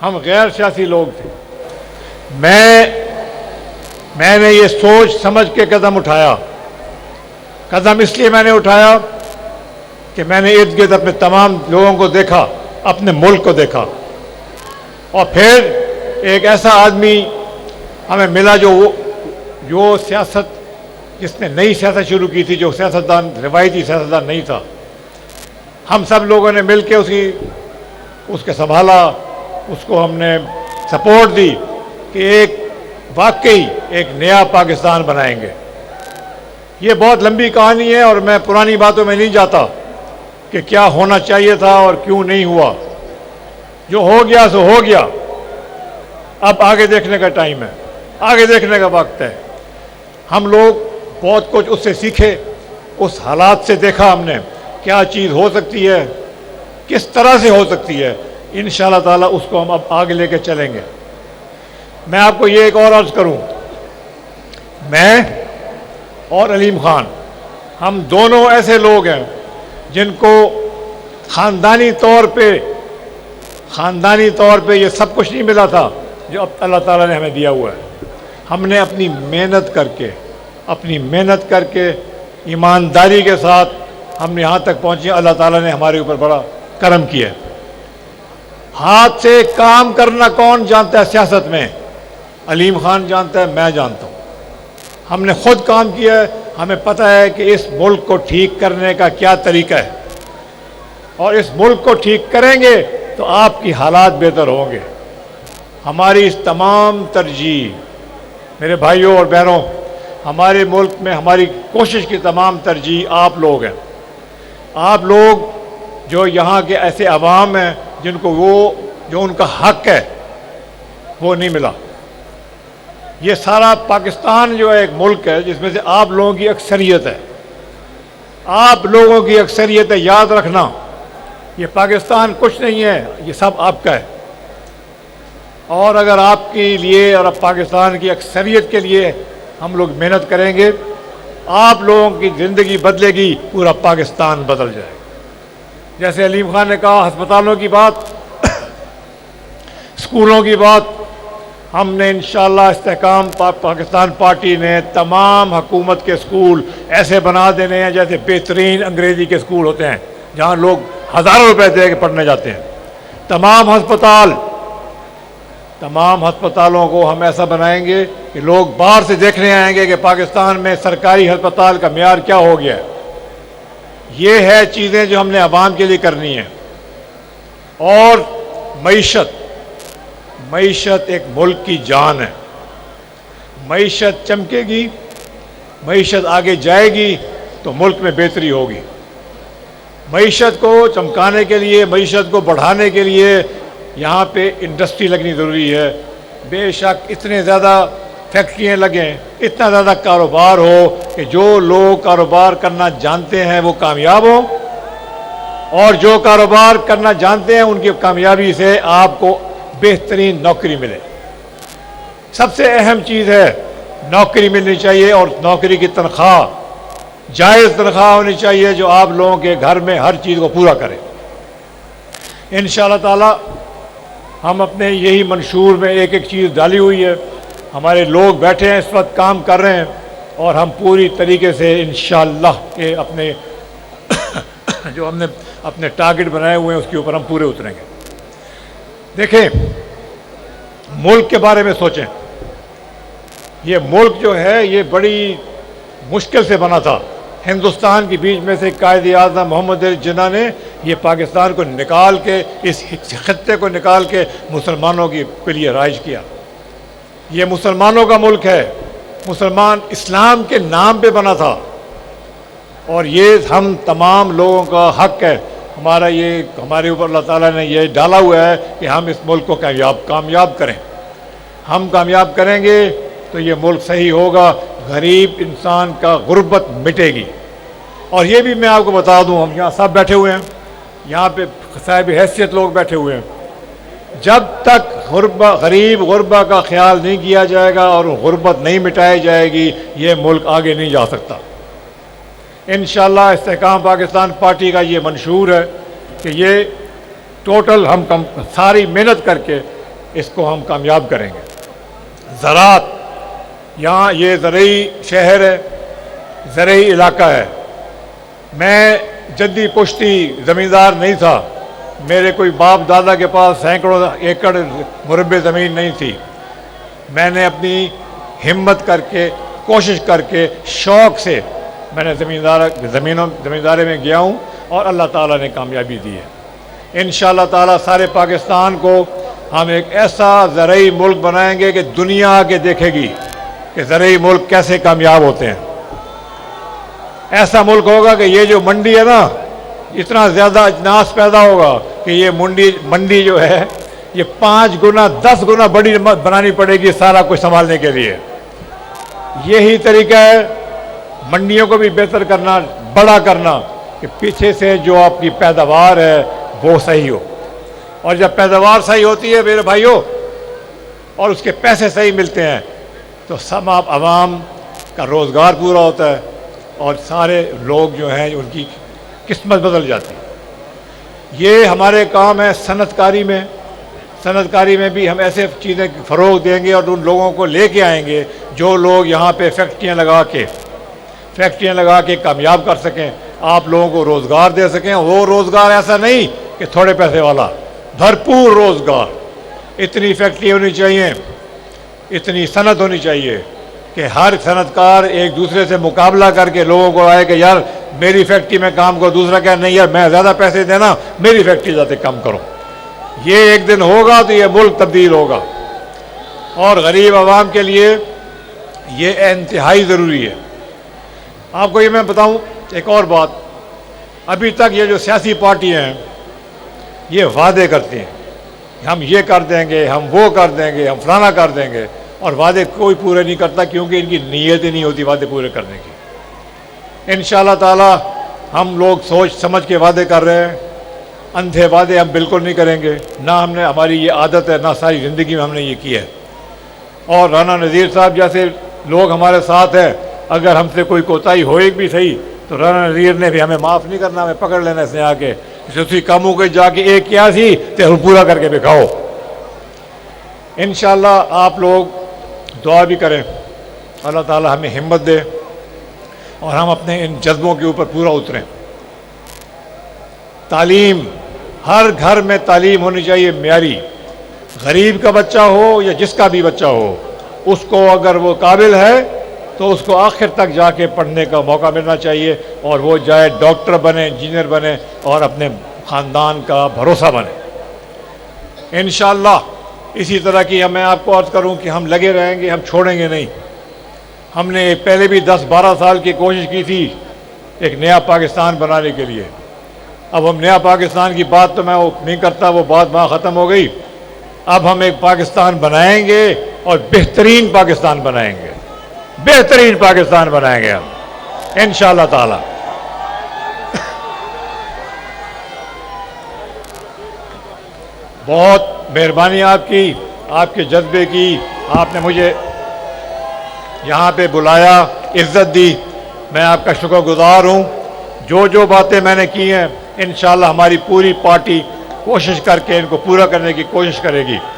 ہم غیر سیاسی لوگ تھے. میں نے یہ سوچ سمجھ کے قدم اٹھایا. قدم اس لیے میں نے اٹھایا کہ میں نے ارد گرد اپنے تمام لوگوں کو دیکھا, اپنے ملک کو دیکھا, اور پھر ایک ایسا آدمی ہمیں ملا جو سیاست, جس نے نئی سیاست شروع کی تھی, جو سیاستدان روایتی سیاستدان نہیں تھا. ہم سب لوگوں نے مل کے اس کے سنبھالا, اس کو ہم نے سپورٹ دی کہ واقعی ایک نیا پاکستان بنائیں گے. یہ بہت لمبی کہانی ہے اور میں پرانی باتوں میں نہیں جاتا کہ کیا ہونا چاہیے تھا اور کیوں نہیں ہوا. جو ہو گیا سو ہو گیا. اب آگے دیکھنے کا ٹائم ہے, آگے دیکھنے کا وقت ہے. ہم لوگ بہت کچھ اس سے سیکھے, اس حالات سے دیکھا ہم نے کیا چیز ہو سکتی ہے, کس طرح سے ہو سکتی ہے. انشاءاللہ تعالیٰ اس کو ہم اب آگے لے کے چلیں گے. میں آپ کو یہ ایک اور عرض کروں, میں اور علیم خان ہم دونوں ایسے لوگ ہیں جن کو خاندانی طور پہ یہ سب کچھ نہیں ملا تھا جو اب اللہ تعالیٰ نے ہمیں دیا ہوا ہے. ہم نے اپنی محنت کر کے ایمانداری کے ساتھ ہم نے یہاں تک پہنچے. اللہ تعالیٰ نے ہمارے اوپر بڑا کرم کیا ہے. ہاتھ سے کام کرنا کون جانتا ہے سیاست میں؟ علیم خان جانتا ہے, میں جانتا ہوں. ہم نے خود کام کیا ہے. ہمیں پتہ ہے کہ اس ملک کو ٹھیک کرنے کا کیا طریقہ ہے, اور اس ملک کو ٹھیک کریں گے تو آپ کی حالات بہتر ہوں گے. ہماری اس تمام ترجیح, میرے بھائیوں اور بہنوں, ہمارے ملک میں ہماری کوشش کی تمام ترجیح آپ لوگ ہیں. آپ لوگ جو یہاں کے ایسے عوام ہیں جن کو جو ان کا حق ہے وہ نہیں ملا. یہ سارا پاکستان جو ہے ایک ملک ہے جس میں سے آپ لوگوں کی اکثریت ہے. آپ لوگوں کی اکثریت ہے, یاد رکھنا. یہ پاکستان کچھ نہیں ہے, یہ سب آپ کا ہے. اور اگر آپ کے لیے اور اب پاکستان کی اکثریت کے لیے ہم لوگ محنت کریں گے, آپ لوگوں کی زندگی بدلے گی, پورا پاکستان بدل جائے گا. جیسے علیم خان نے کہا, ہسپتالوں کی بات, اسکولوں کی بات, ہم نے انشاءاللہ استحکام پاکستان پارٹی نے تمام حکومت کے اسکول ایسے بنا دینے ہیں جیسے بہترین انگریزی کے اسکول ہوتے ہیں جہاں لوگ ہزاروں روپے دے کے پڑھنے جاتے ہیں. تمام ہسپتالوں کو ہم ایسا بنائیں گے کہ لوگ باہر سے دیکھنے آئیں گے کہ پاکستان میں سرکاری ہسپتال کا معیار کیا ہو گیا ہے. یہ ہے چیزیں جو ہم نے عوام کے لیے کرنی ہیں. اور معیشت ایک ملک کی جان ہے. معیشت چمکے گی, معیشت آگے جائے گی تو ملک میں بہتری ہوگی. معیشت کو چمکانے کے لیے, معیشت کو بڑھانے کے لیے یہاں پہ انڈسٹری لگنی ضروری ہے. بے شک اتنے زیادہ فیکٹریاں لگیں, اتنا زیادہ کاروبار ہو کہ جو لوگ کاروبار کرنا جانتے ہیں وہ کامیاب ہوں, اور جو کاروبار کرنا جانتے ہیں ان کی کامیابی سے آپ کو بہترین نوکری ملے. سب سے اہم چیز ہے نوکری ملنی چاہیے, اور نوکری کی تنخواہ جائز تنخواہ ہونی چاہیے جو آپ لوگوں کے گھر میں ہر چیز کو پورا کرے. انشاءاللہ تعالی ہم اپنے یہی منشور میں ایک ایک چیز ڈالی ہوئی ہے. ہمارے لوگ بیٹھے ہیں اس وقت, کام کر رہے ہیں, اور ہم پوری طریقے سے انشاءاللہ کہ اپنے جو ہم نے اپنے ٹارگٹ بنائے ہوئے ہیں اس کے اوپر ہم پورے اتریں گے. دیکھیں, ملک کے بارے میں سوچیں. یہ ملک جو ہے یہ بڑی مشکل سے بنا تھا. ہندوستان کے بیچ میں سے قائد اعظم محمد علی جناح نے یہ پاکستان کو نکال کے, اس خطے کو نکال کے مسلمانوں کے لیے رائج کیا. یہ مسلمانوں کا ملک ہے, مسلمان اسلام کے نام پہ بنا تھا, اور یہ ہم تمام لوگوں کا حق ہے. ہمارے اوپر اللہ تعالیٰ نے یہ ڈالا ہوا ہے کہ ہم اس ملک کو کامیاب کریں. ہم کامیاب کریں گے تو یہ ملک صحیح ہوگا, غریب انسان کا غربت مٹے گی. اور یہ بھی میں آپ کو بتا دوں, ہم یہاں سب بیٹھے ہوئے ہیں, یہاں پہ صاحب حیثیت لوگ بیٹھے ہوئے ہیں, جب تک غریب غربا کا خیال نہیں کیا جائے گا اور غربت نہیں مٹائی جائے گی, یہ ملک آگے نہیں جا سکتا. انشاءاللہ استحکام پاکستان پارٹی کا یہ منشور ہے کہ یہ ٹوٹل ہم ساری محنت کر کے اس کو ہم کامیاب کریں گے۔ زراعت، یہاں یہ زرعی شہر ہے، زرعی علاقہ ہے۔ میں جدی پشتی زمیندار نہیں تھا، میرے کوئی باپ دادا کے پاس سینکڑوں ایکڑ مربع زمین نہیں تھی۔ میں نے اپنی ہمت کر کے، کوشش کر کے، شوق سے میں نے زمینداری میں گیا ہوں اور اللہ تعالیٰ نے کامیابی دی ہے۔ انشاءاللہ تعالیٰ سارے پاکستان کو ہم ایک ایسا زرعی ملک بنائیں گے کہ دنیا آگے دیکھے گی کہ زرعی ملک کیسے کامیاب ہوتے ہیں۔ ایسا ملک ہوگا کہ یہ جو منڈی ہے نا، اتنا زیادہ اجناس پیدا ہوگا کہ یہ منڈی جو ہے یہ 5 گنا 10 گنا بڑی بنانی پڑے گی سارا کچھ سنبھالنے کے لیے۔ یہی طریقہ ہے منڈیوں کو بھی بہتر کرنا، بڑا کرنا، کہ پیچھے سے جو آپ کی پیداوار ہے وہ صحیح ہو، اور جب پیداوار صحیح ہوتی ہے میرے بھائیوں اور اس کے پیسے صحیح ملتے ہیں تو سب عوام کا روزگار پورا ہوتا ہے اور سارے لوگ جو ہیں ان کی قسمت بدل جاتی ہے۔ یہ ہمارے کام ہے صنعت کاری میں بھی ہم ایسے چیزیں فروغ دیں گے اور ان لوگوں کو لے کے آئیں گے جو لوگ یہاں پہ فیکٹریاں لگا کے کامیاب کر سکیں، آپ لوگوں کو روزگار دے سکیں۔ وہ روزگار ایسا نہیں کہ تھوڑے پیسے والا، بھرپور روزگار۔ اتنی فیکٹری ہونی چاہیے، اتنی صنعت ہونی چاہیے کہ ہر صنعت کار ایک دوسرے سے مقابلہ کر کے لوگوں کو آئے کہ یار میری فیکٹری میں کام کرو، دوسرا کہہ نہیں یار میں زیادہ پیسے دینا، میری فیکٹری جاتے کام کرو۔ یہ ایک دن ہوگا تو یہ ملک تبدیل ہوگا، اور غریب عوام کے لیے یہ انتہائی ضروری ہے۔ آپ کو یہ میں بتاؤں ایک اور بات، ابھی تک یہ جو سیاسی پارٹیاں ہیں یہ وعدے کرتی ہیں، ہم یہ کر دیں گے، ہم وہ کر دیں گے، ہم فلانا کر دیں گے، اور وعدے کوئی پورے نہیں کرتا کیونکہ ان کی نیت ہی نہیں ہوتی وعدے پورے کرنے کی۔ انشاءاللہ تعالی ہم لوگ سوچ سمجھ کے وعدے کر رہے ہیں، اندھے وعدے ہم بالکل نہیں کریں گے، نہ ہماری یہ عادت ہے، نہ ساری زندگی میں ہم نے یہ کیا ہے۔ اور رانا نذیر صاحب جیسے لوگ ہمارے ساتھ ہیں، اگر ہم سے کوئی کوتاہی ہوئے بھی صحیح تو رانا نذیر نے بھی ہمیں معاف نہیں کرنا، ہمیں پکڑ لینا اس نے آ کے اسی کاموں کے جا کے ایک کیا سی تو ہم پورا کر کے دکھاؤ۔ انشاءاللہ آپ لوگ دعا بھی کریں، اللہ تعالی ہمیں ہمت دے اور ہم اپنے ان جذبوں کے اوپر پورا اتریں۔ تعلیم، ہر گھر میں تعلیم ہونی چاہیے معیاری، غریب کا بچہ ہو یا جس کا بھی بچہ ہو، اس کو اگر وہ قابل ہے تو اس کو آخر تک جا کے پڑھنے کا موقع ملنا چاہیے، اور وہ جائے ڈاکٹر بنے، انجینئر بنے اور اپنے خاندان کا بھروسہ بنے۔ انشاءاللہ اسی طرح کی میں آپ کو عرض کروں کہ ہم لگے رہیں گے، ہم چھوڑیں گے نہیں۔ ہم نے پہلے بھی 10-12 سال کی کوشش کی تھی ایک نیا پاکستان بنانے کے لیے۔ اب ہم نیا پاکستان کی بات تو میں نہیں کرتا، وہ بات وہاں ختم ہو گئی۔ اب ہم ایک پاکستان بنائیں گے اور بہترین پاکستان بنائیں گے، بہترین پاکستان بنائیں گے ہم انشاءاللہ تعالی۔ بہت مہربانی آپ کی، آپ کے جذبے کی، آپ نے مجھے یہاں پہ بلایا، عزت دی، میں آپ کا شکر گزار ہوں۔ جو باتیں میں نے کی ہیں انشاءاللہ ہماری پوری پارٹی کوشش کر کے ان کو پورا کرنے کی کوشش کرے گی۔